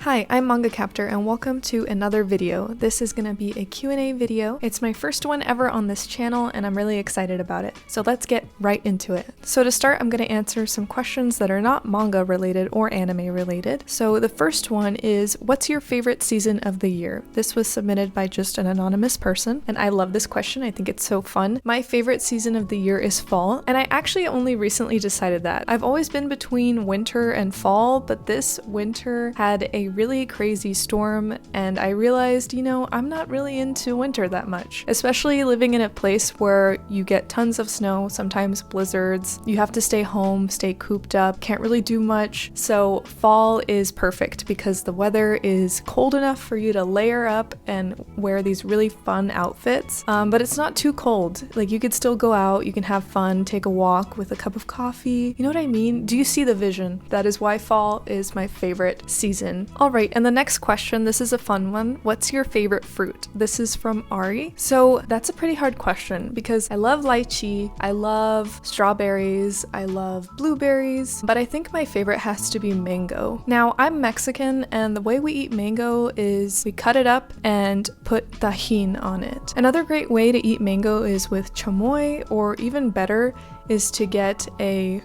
Hi, I'm Manga Captor and welcome to another video. This is gonna be a Q&A video. It's my first one ever on this channel and I'm really excited about it. So let's get right into it. So to start, I'm gonna answer some questions that are not manga related or anime related. So the first one is, what's your favorite season of the year? This was submitted by just an anonymous person and I love this question. I think it's so fun. My favorite season of the year is fall, and I actually only recently decided that. I've always been between winter and fall, but this winter had a really crazy storm and I realized, I'm not really into winter that much, especially living in a place where you get tons of snow, sometimes blizzards, you have to stay home, stay cooped up, can't really do much. So fall is perfect because the weather is cold enough for you to layer up and wear these really fun outfits, but it's not too cold. Like, you could still go out, you can have fun, take a walk with a cup of coffee. You know what I mean? Do you see the vision? That is why fall is my favorite season. Alright, and the next question, this is a fun one. What's your favorite fruit? This is from Ari. So that's a pretty hard question because I love lychee, I love strawberries, I love blueberries, but I think my favorite has to be mango. Now, I'm Mexican and the way we eat mango is we cut it up and put tajin on it. Another great way to eat mango is with chamoy, or even better is to get a...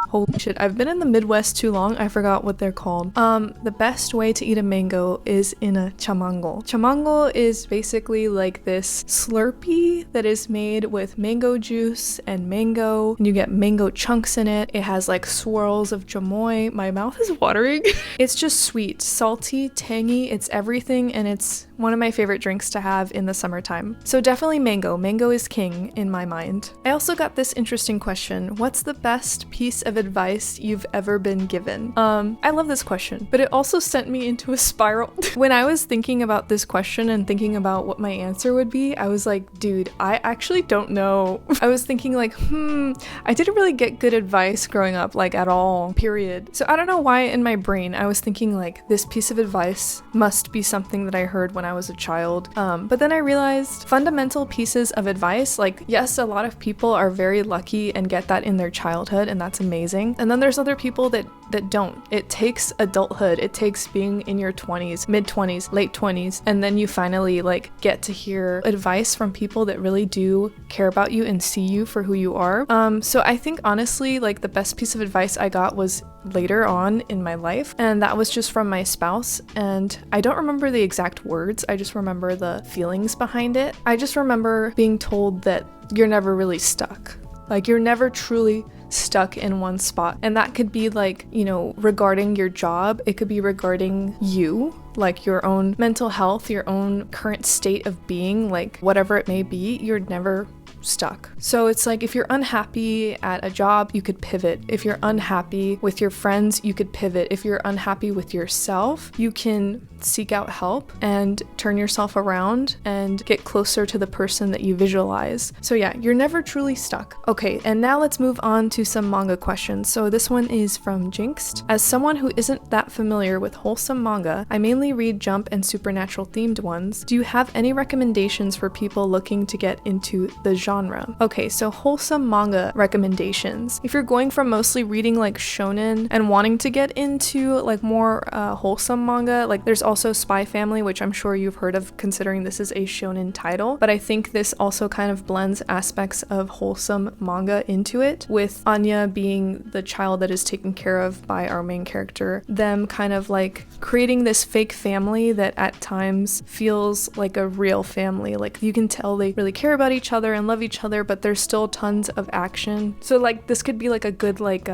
Holy shit, I've been in the Midwest too long, I forgot what they're called. The best way to eat a mango is in a chamango. Chamango is basically like this Slurpee that is made with mango juice and mango, and you get mango chunks in it. It has like swirls of chamoy. My mouth is watering. It's just sweet, salty, tangy, it's everything, and it's one of my favorite drinks to have in the summertime. So definitely mango. Mango is king in my mind. I also got this interesting question. What's the best piece of advice you've ever been given? I love this question, but it also sent me into a spiral. When I was thinking about this question and thinking about what my answer would be, I was like, dude, I actually don't know. I was thinking like, I didn't really get good advice growing up, like at all, period. So I don't know why in my brain I was thinking like, this piece of advice must be something that I heard when I was a child. But then I realized fundamental pieces of advice, like, yes, a lot of people are very lucky and get that in their childhood, and that's amazing. And then there's other people that don't. It takes adulthood. It takes being in your 20s, mid-20s, late 20s, and then you finally like get to hear advice from people that really do care about you and see you for who you are. So I think honestly, like, the best piece of advice I got was later on in my life, and that was just from my spouse, and I don't remember the exact words, I just remember the feelings behind it. I just remember being told that you're never really stuck. Like, you're never truly stuck in one spot. And that could be like, regarding your job. It could be regarding you, like your own mental health, your own current state of being, like whatever it may be, you're never stuck. So it's like, if you're unhappy at a job, you could pivot. If you're unhappy with your friends, you could pivot. If you're unhappy with yourself, you can seek out help and turn yourself around and get closer to the person that you visualize. So yeah, you're never truly stuck. Okay, and now let's move on to some manga questions. So this one is from Jinxed. As someone who isn't that familiar with wholesome manga, I mainly read Jump and supernatural themed ones. Do you have any recommendations for people looking to get into the genre? Okay, so wholesome manga recommendations. If you're going from mostly reading like shonen and wanting to get into like more wholesome manga, like there's also Spy Family, which I'm sure you've heard of considering this is a shonen title, but I think this also kind of blends aspects of wholesome manga into it, with Anya being the child that is taken care of by our main character, them kind of like creating this fake family that at times feels like a real family. Like, you can tell they really care about each other and love each other, but there's still tons of action. So like, this could be like a good like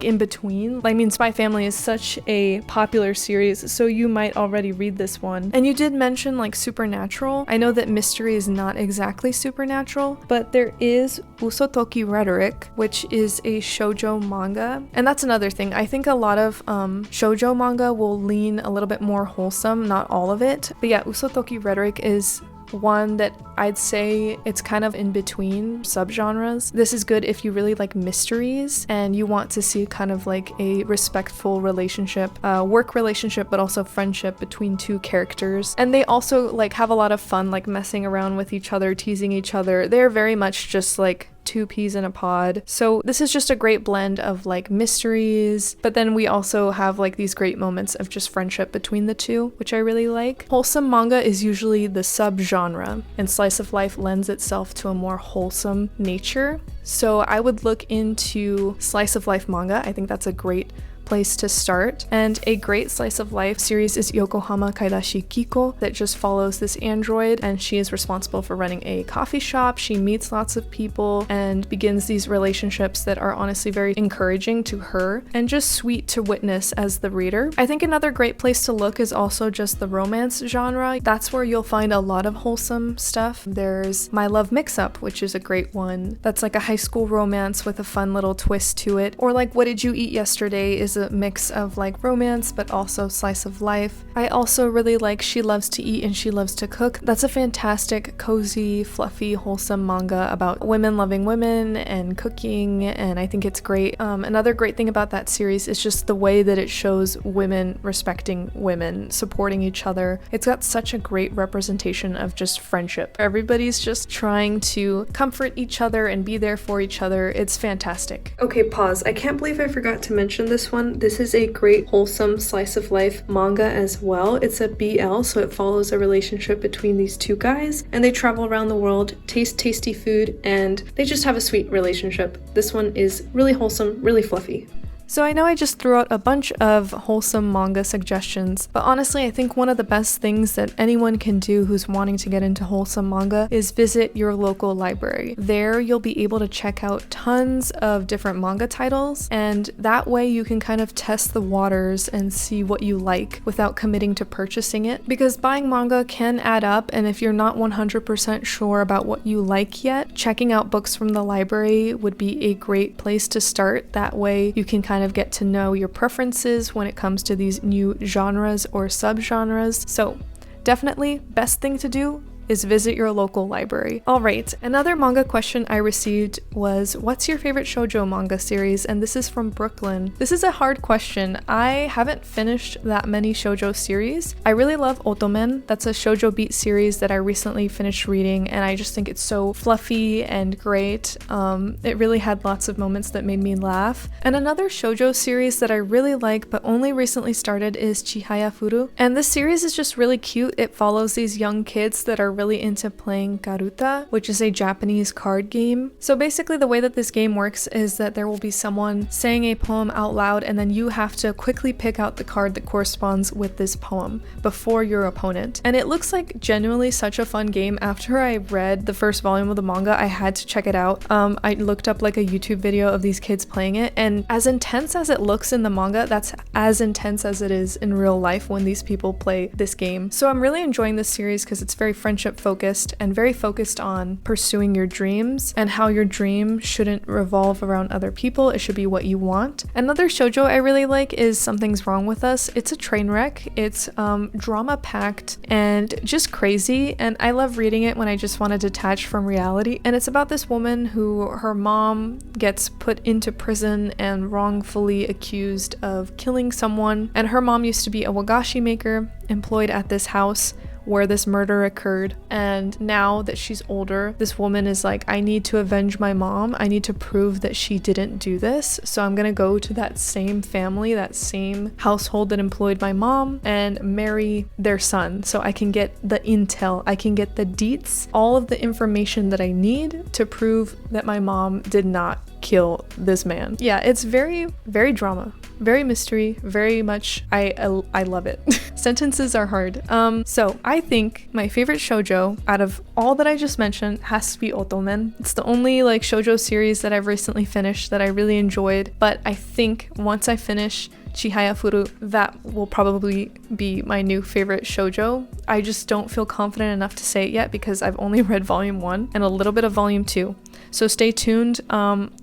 in between. I mean, Spy Family is such a popular series, so you might already read this one. And you did mention like supernatural. I know that mystery is not exactly supernatural, but there is Usotoki Rhetoric, which is a shoujo manga. And that's another thing. I think a lot of shoujo manga will lean a little bit more wholesome, not all of it. But yeah, Usotoki Rhetoric is one that I'd say it's kind of in between subgenres. This is good if you really like mysteries and you want to see kind of like a respectful relationship, work relationship, but also friendship between two characters. And they also like have a lot of fun, like messing around with each other, teasing each other. They're very much just like two peas in a pod. So this is just a great blend of like mysteries, but then we also have like these great moments of just friendship between the two, which I really like. Wholesome manga is usually the subgenre, and slice of life lends itself to a more wholesome nature. So I would look into slice of life manga. I think that's a great place to start. And a great slice of life series is Yokohama Kaidashi Kiko, that just follows this android, and she is responsible for running a coffee shop. She meets lots of people and begins these relationships that are honestly very encouraging to her and just sweet to witness as the reader. I think another great place to look is also just the romance genre. That's where you'll find a lot of wholesome stuff. There's My Love Mix-Up, which is a great one. That's like a high school romance with a fun little twist to it. Or like What Did You Eat Yesterday is a mix of like romance but also slice of life. I also really like She Loves to Eat and She Loves to Cook. That's a fantastic, cozy, fluffy, wholesome manga about women loving women and cooking, and I think it's great. Another great thing about that series is just the way that it shows women respecting women, supporting each other. It's got such a great representation of just friendship. Everybody's just trying to comfort each other and be there for each other. It's fantastic. Okay, pause. I can't believe I forgot to mention this one. This is a great wholesome slice of life manga as well. It's a BL, so it follows a relationship between these two guys, and they travel around the world, taste tasty food, and they just have a sweet relationship. This one is really wholesome, really fluffy. So I know I just threw out a bunch of wholesome manga suggestions, but honestly I think one of the best things that anyone can do who's wanting to get into wholesome manga is visit your local library. There you'll be able to check out tons of different manga titles, and that way you can kind of test the waters and see what you like without committing to purchasing it, because buying manga can add up, and if you're not 100% sure about what you like yet, checking out books from the library would be a great place to start. That way you can kind of get to know your preferences when it comes to these new genres or subgenres. So definitely best thing to do is visit your local library. Alright, another manga question I received was, what's your favorite shoujo manga series? And this is from Brooklyn. This is a hard question. I haven't finished that many shoujo series. I really love Otomen. That's a shoujo beat series that I recently finished reading, and I just think it's so fluffy and great. It really had lots of moments that made me laugh. And another shoujo series that I really like but only recently started is Chihaya Furu. And this series is just really cute. It follows these young kids that are really into playing Garuta, which is a Japanese card game. So basically the way that this game works is that there will be someone saying a poem out loud, and then you have to quickly pick out the card that corresponds with this poem before your opponent. And it looks like genuinely such a fun game. After I read the first volume of the manga, I had to check it out. I looked up like a YouTube video of these kids playing it, and as intense as it looks in the manga, that's as intense as it is in real life when these people play this game. So I'm really enjoying this series because it's very friendship focused and very focused on pursuing your dreams and how your dream shouldn't revolve around other people. It should be what you want. Another shoujo I really like is Something's Wrong with Us. It's a train wreck. It's drama packed and just crazy, and I love reading it when I just want to detach from reality. And it's about this woman who her mom gets put into prison and wrongfully accused of killing someone, and her mom used to be a wagashi maker employed at this house where this murder occurred, and now that she's older, this woman is like, I need to avenge my mom. I need to prove that she didn't do this, so I'm gonna go to that same family, that same household that employed my mom, and marry their son so I can get the intel, I can get the deets, all of the information that I need to prove that my mom did not kill this man. Yeah, it's very, very drama, very mystery, very much, I love it. Sentences are hard. So I think my favorite shoujo out of all that I just mentioned has to be Otomen. It's the only like shoujo series that I've recently finished that I really enjoyed, but I think once I finish Chihaya Furu, that will probably be my new favorite shoujo. I just don't feel confident enough to say it yet because I've only read volume 1 and a little bit of volume 2. So stay tuned.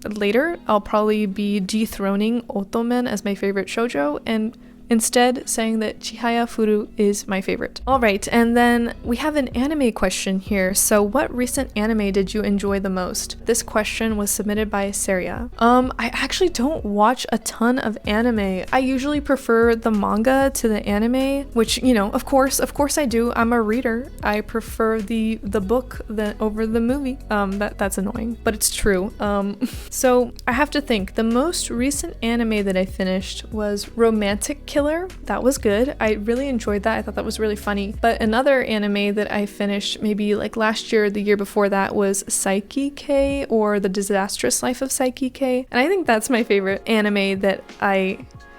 Later, I'll probably be dethroning Otomen as my favorite shoujo and instead saying that Chihaya Furu is my favorite. Alright, and then we have an anime question here. So what recent anime did you enjoy the most? This question was submitted by Seria. I actually don't watch a ton of anime. I usually prefer the manga to the anime, which, you know, of course I do. I'm a reader. I prefer the book over the movie. That's annoying, but it's true. So I have to think. The most recent anime that I finished was Romantic Killer. That was good. I really enjoyed that. I thought that was really funny. But another anime that I finished maybe like last year or the year before that was Psyche K, or The Disastrous Life of Psyche K. And I think that's my favorite anime that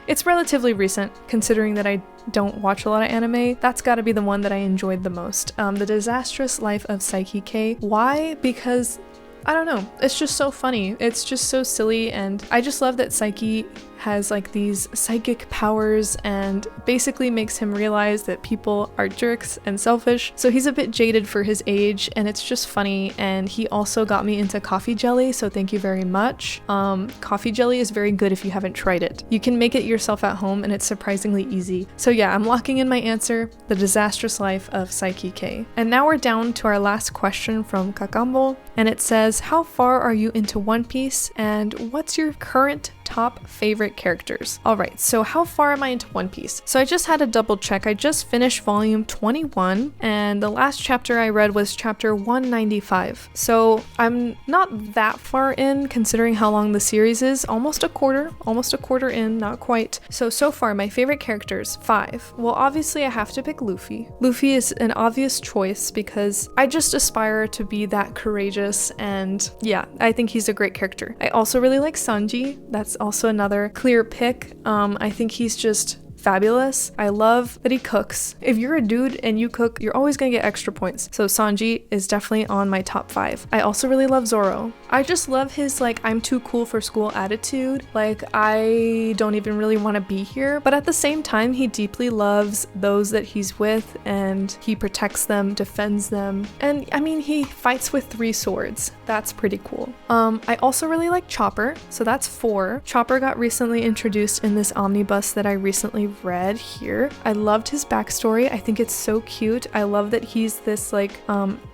it's relatively recent, considering that I don't watch a lot of anime. That's gotta be the one that I enjoyed the most. The Disastrous Life of Psyche K. Why? Because I don't know, it's just so funny. It's just so silly, and I just love that Psyche has like these psychic powers and basically makes him realize that people are jerks and selfish. So he's a bit jaded for his age, and it's just funny. And he also got me into coffee jelly, so thank you very much. Coffee jelly is very good if you haven't tried it. You can make it yourself at home, and it's surprisingly easy. So yeah, I'm locking in my answer, The Disastrous Life of Psyche K. And now we're down to our last question from Kakambo, and it says, how far are you into One Piece, and what's your current top favorite characters? Alright, so how far am I into One Piece? So I just had a double check. I just finished volume 21, and the last chapter I read was chapter 195. So I'm not that far in, considering how long the series is. Almost a quarter in, not quite. So far, my favorite characters, 5. Well, obviously I have to pick Luffy. Luffy is an obvious choice because I just aspire to be that courageous, and yeah, I think he's a great character. I also really like Sanji. That's also another clear pick. I think he's just fabulous. I love that he cooks. If you're a dude and you cook, you're always gonna get extra points. So Sanji is definitely on my top 5. I also really love Zoro. I just love his like, I'm too cool for school attitude. Like, I don't even really want to be here, but at the same time, he deeply loves those that he's with, and he protects them, defends them. And I mean, he fights with 3 swords. That's pretty cool. I also really like Chopper. So that's 4. Chopper got recently introduced in this omnibus that I recently read here. I loved his backstory. I think it's so cute. I love that he's this like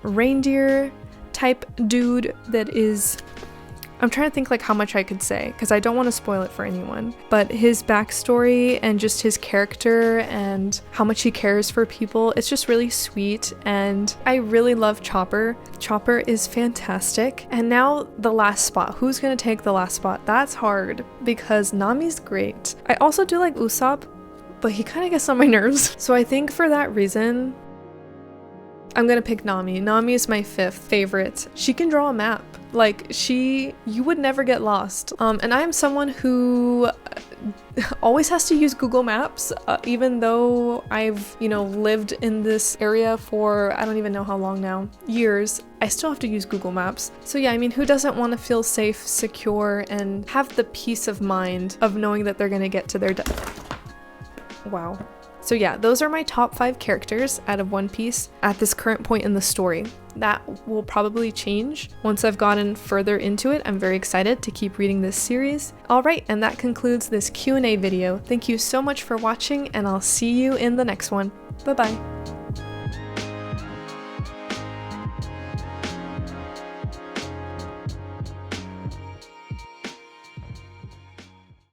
reindeer type dude that is, I'm trying to think like how much I could say because I don't want to spoil it for anyone, but his backstory and just his character and how much he cares for people, it's just really sweet, and I really love Chopper. Chopper is fantastic. And now the last spot. Who's gonna take the last spot? That's hard because Nami's great. I also do like Usopp, but he kind of gets on my nerves. So I think for that reason, I'm gonna pick Nami. Nami is my 5th favorite. She can draw a map. Like, you would never get lost. And I am someone who always has to use Google Maps, even though I've, lived in this area for, I don't even know how long now, years. I still have to use Google Maps. So yeah, I mean, who doesn't want to feel safe, secure, and have the peace of mind of knowing that they're gonna get to their Wow. So yeah, those are my top 5 characters out of One Piece at this current point in the story. That will probably change once I've gotten further into it. I'm very excited to keep reading this series. Alright, and that concludes this Q&A video. Thank you so much for watching, and I'll see you in the next one. Bye bye.